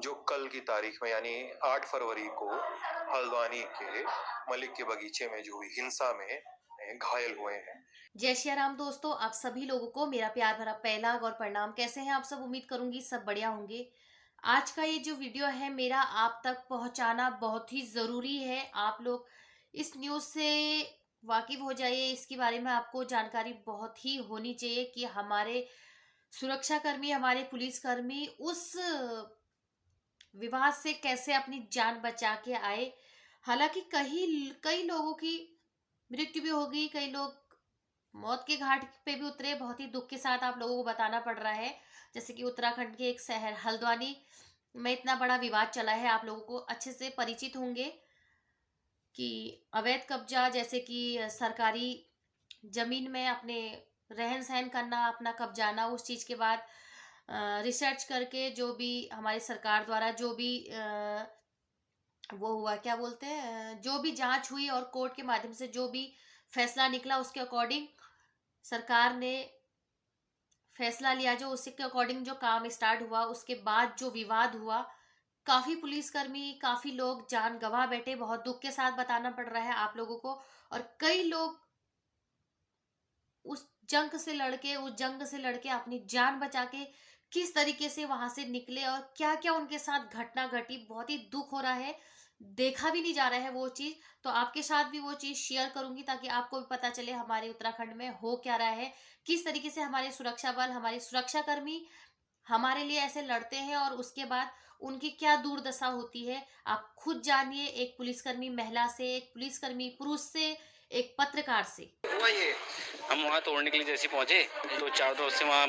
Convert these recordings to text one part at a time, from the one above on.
जो कल की तारीख में यानी 8 फरवरी को हल्द्वानी के मलिक के बगीचे में जो हुई हिंसा में घायल हुए हैं। जय श्री राम दोस्तों, आप सभी लोगों को मेरा प्यार भरा पहलाग और प्रणाम। कैसे हैं आप सब? उम्मीद करूंगी सब बढ़िया होंगे। आज का ये जो वीडियो है मेरा आप तक पहुंचाना बहुत ही ज़रूरी है। आप लोग इस न्यूज़ से वाकिफ हो जाइए। इसके बारे में आपको जानकारी बहुत ही होनी चाहिए कि हमारे सुरक्षाकर्मी, हमारे पुलिसकर्मी उस विवाद से कैसे अपनी जान बचा के आए। हालांकि कई कई लोगों की मृत्यु भी हो गई, कई लोग मौत के घाट पे भी उतरे। बहुत ही दुख के साथ आप लोगों को बताना पड़ रहा है, जैसे कि उत्तराखंड के एक शहर हल्द्वानी में इतना बड़ा विवाद चला है। आप लोगों को अच्छे से परिचित होंगे कि अवैध कब्जा, जैसे कि सरकारी जमीन में अपने रहन सहन करना, अपना कब्जाना, उस चीज के बाद रिसर्च करके जो भी हमारी सरकार द्वारा जो भी वो हुआ, क्या बोलते हैं, जो भी जांच हुई और कोर्ट के माध्यम से जो भी फैसला निकला, उसके अकॉर्डिंग सरकार ने फैसला लिया। जो उसी के अकॉर्डिंग जो काम स्टार्ट हुआ, उसके बाद जो विवाद हुआ, काफी पुलिसकर्मी, काफी लोग जान गंवा बैठे। बहुत दुख के साथ बताना पड़ रहा है आप लोगों को। और कई लोग उस जंग से लड़के अपनी जान बचा के किस तरीके से वहां से निकले और क्या क्या उनके साथ घटना घटी, बहुत ही दुख हो रहा है। देखा भी नहीं जा रहा है वो चीज। तो आपके साथ भी वो चीज शेयर करूंगी ताकि आपको भी पता चले हमारे उत्तराखंड में हो क्या रहा है, किस तरीके से हमारे सुरक्षा बल, हमारे सुरक्षाकर्मी हमारे लिए ऐसे लड़ते हैं और उसके बाद उनकी क्या दुर्दशा होती है। आप खुद जानिए, एक पुलिसकर्मी महिला से, एक पुलिसकर्मी पुरुष से, एक पत्रकार से। हुआ ये, हम वहाँ तोड़ने के लिए जैसे पहुँचे तो चारों तरफ से वहाँ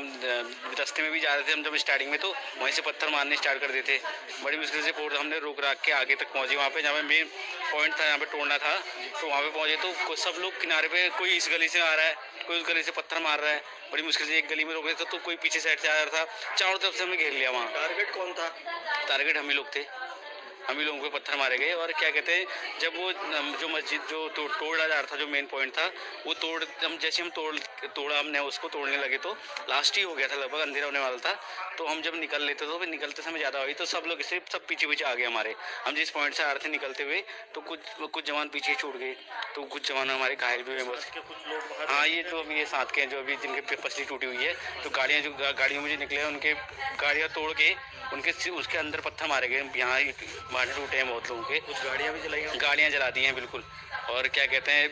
रास्ते में भी जा रहे थे हम जब स्टार्टिंग में, तो वहीं से पत्थर मारने स्टार्ट कर देते। बड़ी मुश्किल से पोर्ट हमने रोक राख के आगे तक पहुँचे, वहाँ पे जहाँ पे मेन पॉइंट था, यहाँ पे तोड़ना था। तो वहाँ पे पहुँचे तो सब लोग किनारे पे, कोई इस गली से आ रहा है, कोई उस गली से पत्थर मार रहा है। बड़ी मुश्किल से एक गली में रोक रहे थे तो कोई पीछे साइड से आ रहा था। चारों तरफ से हमने घेर लिया। वहाँ टारगेट कौन था? टारगेट हम ही लोग थे, हम ही लोगों को पत्थर मारे गए। और क्या कहते हैं, जब वो जो मस्जिद जो तोड़ा जा रहा था, जो मेन पॉइंट था, वो हम जैसे हम तोड़ा हमने उसको तोड़ने लगे तो लास्ट ही हो गया था, लगभग अंधेरा होने वाला था। तो हम जब निकल लेते तो फिर निकलते समय ज़्यादा हुई तो सब लोग इसे सब पीछे पीछे आ गए हमारे। हम जिस पॉइंट से आ रहे थे निकलते हुए, तो कुछ जवान पीछे छूट गए, तो कुछ जवान हमारे घायल भी हुए बस। कुछ लोग हाँ, ये जो अभी ये साथ के हैं जो अभी जिनके पसली टूटी हुई है, तो गाड़ियों में जो निकले हैं उनके गाड़ियाँ तोड़ के उसके अंदर पत्थर मारे गए। यहाँ मारे टूटे हैं बहुत लोगों के। कुछ गाड़ियां भी जलाई हैं। गाड़ियाँ जला दी हैं बिल्कुल। और क्या कहते हैं,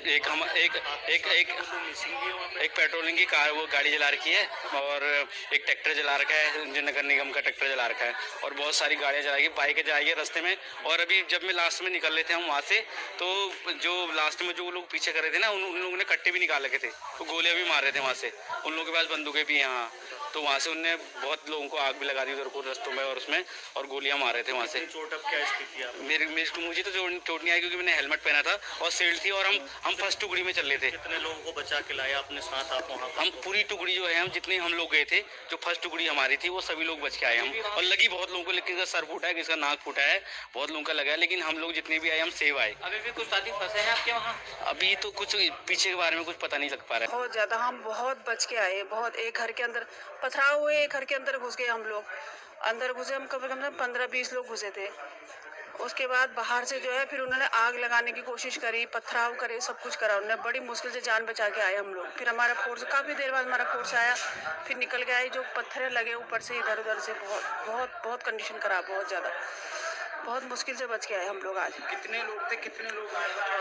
एक पेट्रोलिंग की कार, वो गाड़ी जला रखी है। और एक ट्रैक्टर जला रखा है, जो नगर निगम का ट्रैक्टर जला रखा है। और बहुत सारी गाड़ियाँ जलाई, बाइकें जलाई रास्ते में। और अभी जब मैं लास्ट में निकल रहे थे हम वहाँ से, तो जो लास्ट में जो लोग पीछे कर रहे थे ना, उन लोगों ने कट्टे भी निकाल रखे थे, वो गोलियां भी मार रहे थे वहाँ से। उन लोगों के पास बंदूकें भी हैं। हाँ, तो वहाँ से उनने बहुत लोगों को आग भी लगा दी उधर को रास्तों में, और उसमें और गोलियां मार रहे थे वहाँ से। चोट अब क्या स्थिति है? मुझे तो चोट नहीं आई क्योंकि मैंने हेलमेट पहना था और शील्ड थी, और हम फर्स्ट टुकड़ी में चल रहे थे। कितने लोगों को बचा के लाया अपने साथ आप वहाँ? हम पूरी टुकड़ी जो है, हम जितने हम लोग गए थे, जो फर्स्ट टुकड़ी हमारी थी, वो सभी लोग बच के आए हम। और लगी बहुत लोगों को, लेकिन सर फूटा है, किसका नाक फूटा है, बहुत लोगों का लगा है, लेकिन हम लोग जितने भी आए हम सेव आए। अभी भी कुछ साथी फंसे हैं आपके वहाँ? अभी तो कुछ पीछे के बारे में कुछ पता नहीं लग पा रहा है। बहुत ज्यादा हम बहुत बच के आए। बहुत एक घर के अंदर पथराव हुए, एक घर के अंदर घुस गए हम लोग। अंदर घुसे हम, कम से कम 15-20 लोग घुसे थे। उसके बाद बाहर से जो है फिर उन्होंने आग लगाने की कोशिश करी, पथराव करे, सब कुछ करा उन्होंने। बड़ी मुश्किल से जान बचा के आए हम लोग। फिर हमारा फोर्स, काफ़ी देर बाद हमारा फोर्स आया, फिर निकल के आए। जो पत्थर लगे ऊपर से इधर उधर से, बहुत बहुत बहुत कंडीशन खराब, बहुत ज़्यादा, बहुत मुश्किल से बच के आए हम लोग आज। कितने लोग थे, कितने लोग?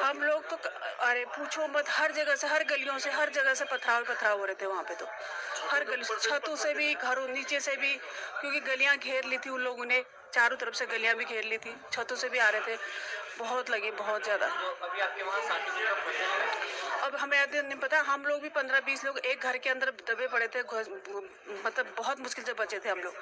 हम लोग तो अरे पूछो मत, हर जगह से, हर गलियों से, हर जगह से पथराव हो रहे थे वहाँ पे। तो हर गली, छतों से भी, घरों नीचे से भी, क्योंकि गलियाँ घेर ली थी उन लोगों ने। चारों तरफ से गलियाँ भी घेर ली थी, छतों से भी आ रहे थे। बहुत लगी, बहुत ज़्यादा। अभी आपके वहाँ साथी कब फंसे हैं? अब हमें याद नहीं पता। हम लोग भी 15-20 लोग एक घर के अंदर दबे पड़े थे, मतलब बहुत मुश्किल से बचे थे हम लोग।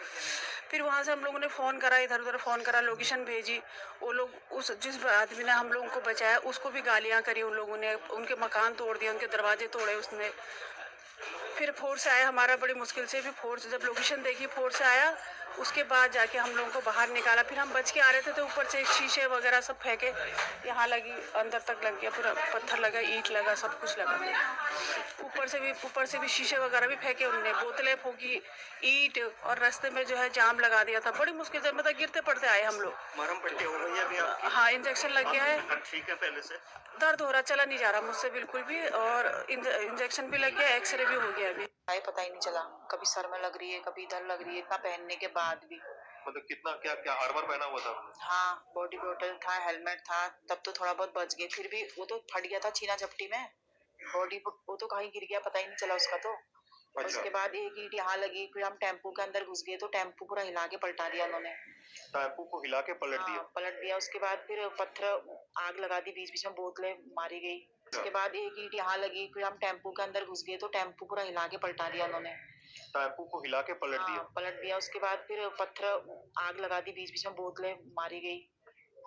फिर वहाँ से हम लोगों ने फ़ोन करा, इधर उधर फ़ोन करा, लोकेशन भेजी। वो लोग, उस जिस आदमी ने हम लोगों को बचाया, उसको भी गालियाँ करी उन लोगों ने, उनके मकान तोड़ दिए, उनके दरवाजे तोड़े उसने। फिर फोर्स आया हमारा, बड़ी मुश्किल से भी फोर्स, जब लोकेशन देखी, फोर्स आया उसके बाद जाके हम लोगों को बाहर निकाला। फिर हम बच के आ रहे थे तो ऊपर से शीशे वगैरह सब फेंके, यहाँ लगी, अंदर तक लग गया, पूरा पत्थर लगा, ईंट लगा, सब कुछ लगा। ऊपर से भी शीशे वगैरह भी फेंके उनने, बोतलें फूकी, ईंट, और रास्ते में जो है जाम लगा दिया था। बड़ी मुश्किल से, मतलब गिरते पड़ते आए हम लोग। मरहम पट्टी हो गई है अभी आपकी? हाँ, इंजेक्शन लग गया है। ठीक है पहले से? दर्द हो रहा, चला नहीं जा रहा मुझसे बिल्कुल भी, और इंजेक्शन भी लग गया, एक्सरे भी हो गया अभी। पता ही नहीं चला, कभी सर में लग रही है, कभी इधर लग रही है, इतना पहनने के बाद भी। मतलब कितना, क्या क्या आर्मर पहना हुआ था? हाँ, बॉडी बॉटल था, हेलमेट था, तब तो थोड़ा बहुत बच गए, फिर भी वो तो फट गया था छीना झपटी में। वो तो कहीं गिर गया, पता ही नहीं चला उसका तो। अच्छा। उसके बाद एक ईंट यहाँ लगी, फिर हम टेम्पू के अंदर घुस गए तो टेम्पू पूरा हिला के पलटा दिया उन्होंने। टेम्पू को हिला के पलट दिया? हाँ, पलट दिया। उसके बाद फिर पत्थर, आग लगा दी, बीच बीच में बोतलें मारी गई। उसके बाद एक ईंट यहाँ लगी, फिर हम टेम्पू के अंदर घुस गए तो टेम्पू पूरा हिला के पलटा दिया उन्होंने। टेम्पू को हिला के पलट दिया? हाँ, पलट दिया। उसके बाद फिर पत्थर, आग लगा दी, बीच बीच में बोतलें मारी गई।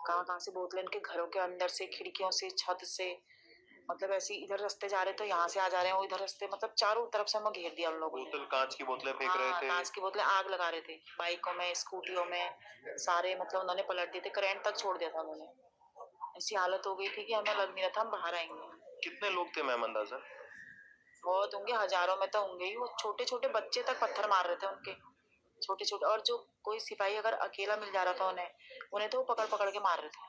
कहाँ कहाँ से बोतलें, उनके घरों के अंदर से, खिड़कियों से, छत से, मतलब ऐसे इधर रास्ते जा रहे तो यहाँ से आ जा रहे हैं, वो इधर रास्ते, मतलब चारों तरफ से हमें घेर दिया उन लोगों ने। बोतल, कांच की बोतलें फेंक रहे हाँ, थे? कांच की बोतलें, आग लगा रहे थे, बाइकों में, स्कूटियों में, सारे, मतलब उन्होंने पलट दिए थे, करंट तक छोड़ दिया था उन्होंने। ऐसी हालत हो गई थी कि हमें लग नहीं रहा था हम बाहर आएंगे। कितने लोग थे मैम अंदाजा? बहुत होंगे, हजारों में तो होंगे ही। वो छोटे छोटे बच्चे तक पत्थर मार रहे थे उनके, छोटे छोटे। और जो कोई सिपाही अगर अकेला मिल जा रहा था उन्हें तो वो पकड़ पकड़ के मार रहे थे,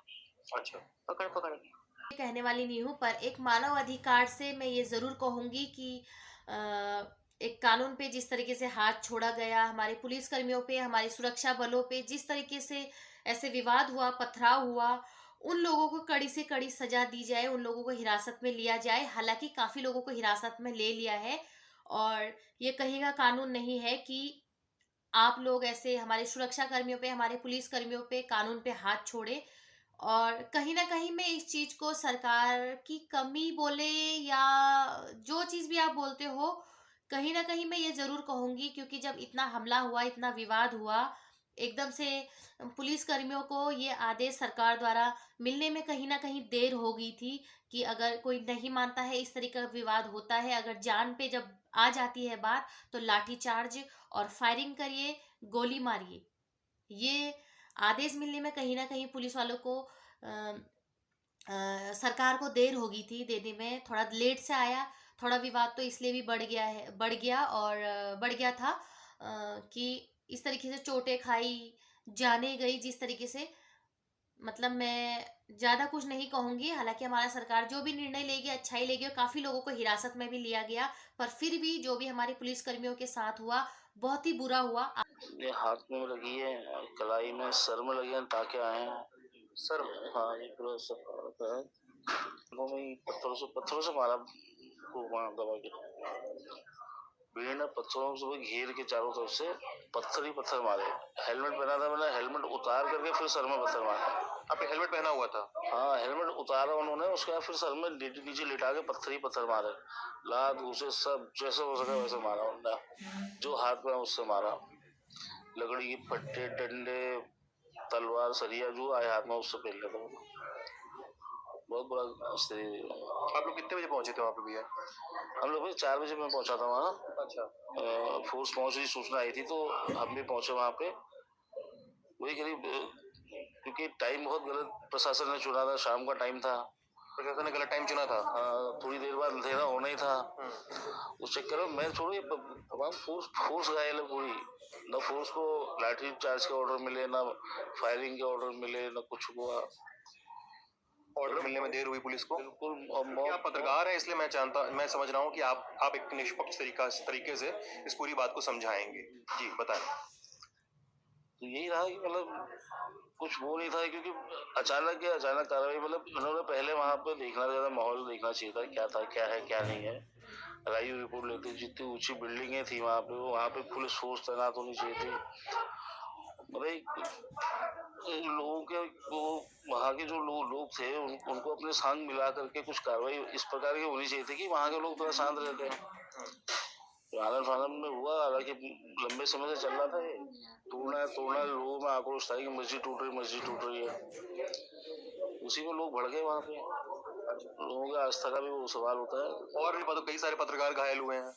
अच्छा। पकड़ पकड़ के। कहने वाली नहीं हूँ, पर एक मानव अधिकार से मैं ये ज़रूर कहूँगी कि एक कानून पे जिस तरीके से हाथ छोड़ा गया, हमारे पुलिस कर्मियों पे, हमारे सुरक्षा बलों पे जिस तरीके से ऐसे विवाद हुआ, पथराव हुआ, उन लोगों को कड़ी से कड़ी सजा दी जाए, उन लोगों को हिरासत में लिया जाए। हालांकि काफ़ी लोगों को हिरासत में ले लिया है, और ये कहीं का कानून नहीं है कि आप लोग ऐसे हमारे सुरक्षा कर्मियों पे, हमारे पुलिस कर्मियों पे, कानून पे हाथ छोड़े। और कहीं ना कहीं मैं इस चीज को सरकार की कमी बोले या जो चीज भी आप बोलते हो, कहीं ना कहीं मैं ये जरूर कहूंगी, क्योंकि जब इतना हमला हुआ, इतना विवाद हुआ, एकदम से पुलिस कर्मियों को ये आदेश सरकार द्वारा मिलने में कहीं ना कहीं देर हो गई थी कि अगर कोई नहीं मानता है, इस तरीके का विवाद होता है, अगर जान पे जब आ जाती है बात, तो लाठी चार्ज और फायरिंग करिए, गोली मारिए। ये आदेश मिलने में कहीं ना कहीं पुलिस वालों को सरकार को देर हो गई थी देने में, थोड़ा लेट से आया। थोड़ा विवाद तो इसलिए भी बढ़ गया और बढ़ गया था कि इस तरीके से चोटें खाई, जाने गई जिस तरीके से, मतलब मैं ज़्यादा कुछ नहीं कहूँगी। हालांकि हमारा सरकार जो भी निर्णय लेगी अच्छा ही लेगी, और काफ़ी लोगों को हिरासत में भी लिया गया, पर फिर भी जो भी हमारे पुलिस कर्मियों के साथ हुआ बहुत ही बुरा हुआ। ये हाथ में लगी है, कलाई में, सर में लगी है, टाँके आए हैं सर? हाँ, ये पूरा सब होता है। वो में पत्थरों से मारा को, वहाँ दबा के बिना पत्थरों से घेर के चारों तरफ से पत्थर ही पत्थर मारे। हेलमेट पहना था मैंने, हेलमेट उतार करके फिर सर में पत्थर मारा। आपने हेलमेट पहना हुआ था? हाँ, हेलमेट उतारा उन्होंने, उसके बाद फिर सर में नीचे लिटा के पत्थर ही पत्थर मारे, लात घूसे सब, जैसे हो सके वैसे मारा उन्होंने। जो हाथ में उससे मारा, लकड़ी की पट्टे, डंडे, तलवार, सरिया, जो आए हाथ में उससे पहन लेता हूँ। बहुत बड़ा स्थिति। आप लोग कितने बजे पहुंचे थे वहाँ पे भैया? हम लोग भाई 4 बजे में पहुंचा था वहाँ। अच्छा। फोर्स पहुंच रही सूचना आई थी तो हम भी पहुंचे वहाँ पे। वही करीब, क्योंकि टाइम बहुत गलत प्रशासन ने चुना था, शाम का टाइम था, प्रशासन ने गलत टाइम चुना था? थोड़ी देर बाद अंधेरा होना ही था। उस चक्कर में मैं छोड़िए, तमाम फोर्स घायल है पूरी। न फोर्स को लाठी चार्ज के ऑर्डर मिले, ना फायरिंग के ऑर्डर मिले, ना कुछ हुआ। ऑर्डर मिलने में देर हुई पुलिस को? बिल्कुल। आप पत्रकार हैं इसलिए मैं समझ रहा हूँ कि आप एक निष्पक्ष तरीके से इस पूरी बात को समझाएंगे। जी बताएं। तो यही रहा कि मतलब कुछ वो नहीं था, क्योंकि अचानक कार्रवाई, मतलब उन्होंने पहले वहाँ पे देखना चाहिए था, माहौल देखना चाहिए था, क्या था, क्या है, क्या नहीं है। लाइव रिपोर्ट लेते, जितनी ऊंची बिल्डिंगें थी वहाँ पे पुलिस फोर्स तैनात होनी चाहिए थी। मतलब लोगों के वो, वहाँ के जो लोग थे उनको अपने संग मिला करके कुछ कार्रवाई इस प्रकार की होनी चाहिए थी कि वहाँ के लोग थोड़ा शांत रहते हैं। आनंद फानंद में हुआ, हालांकि लंबे समय से चल रहा था ये, तोड़ना लोगों में आक्रोश था कि मस्जिद टूट रही है। उसी में लोग भड़ गए वहाँ पे। लोगों की आस्था का भी वो सवाल होता है। और भी कई सारे पत्रकार घायल हुए हैं।